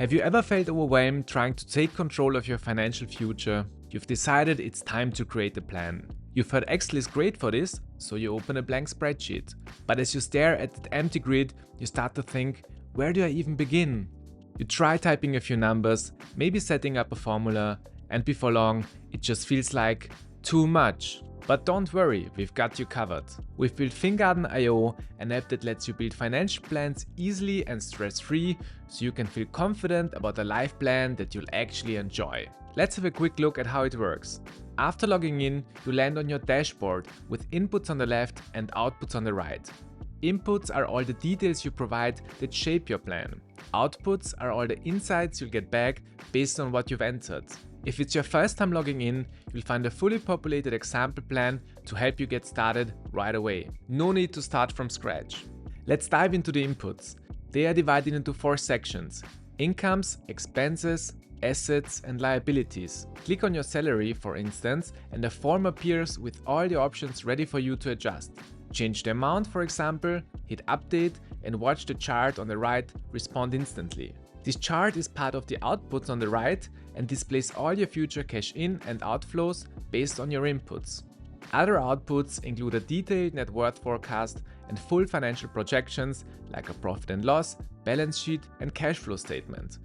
Have you ever felt overwhelmed trying to take control of your financial future? You've decided it's time to create a plan. You've heard Excel is great for this, so you open a blank spreadsheet. But as you stare at that empty grid, you start to think, where do I even begin? You try typing a few numbers, maybe setting up a formula, and before long, it just feels like too much. But don't worry, we've got you covered. We've built Fingarden.io, an app that lets you build financial plans easily and stress-free, so you can feel confident about a life plan that you'll actually enjoy. Let's have a quick look at how it works. After logging in, you land on your dashboard with inputs on the left and outputs on the right. Inputs are all the details you provide that shape your plan. Outputs are all the insights you'll get back based on what you've entered. If it's your first time logging in, you'll find a fully populated example plan to help you get started right away. No need to start from scratch. Let's dive into the inputs. They are divided into 4 sections: incomes, expenses, assets, and liabilities. Click on your salary, for instance, and a form appears with all the options ready for you to adjust. Change the amount, for example, hit update, and watch the chart on the right respond instantly. This chart is part of the outputs on the right and displays all your future cash in and outflows based on your inputs. Other outputs include a detailed net worth forecast and full financial projections like a profit and loss, balance sheet, and cash flow statement.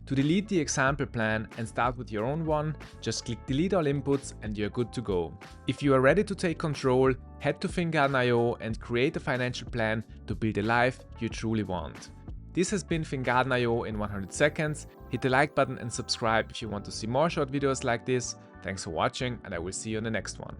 To delete the example plan and start with your own one, just click delete all inputs and you're good to go. If you are ready to take control, head to Fingarden.io and create a financial plan to build a life you truly want. This has been Fingarden.io in 100 seconds. Hit the like button and subscribe if you want to see more short videos like this. Thanks for watching, and I will see you in the next one.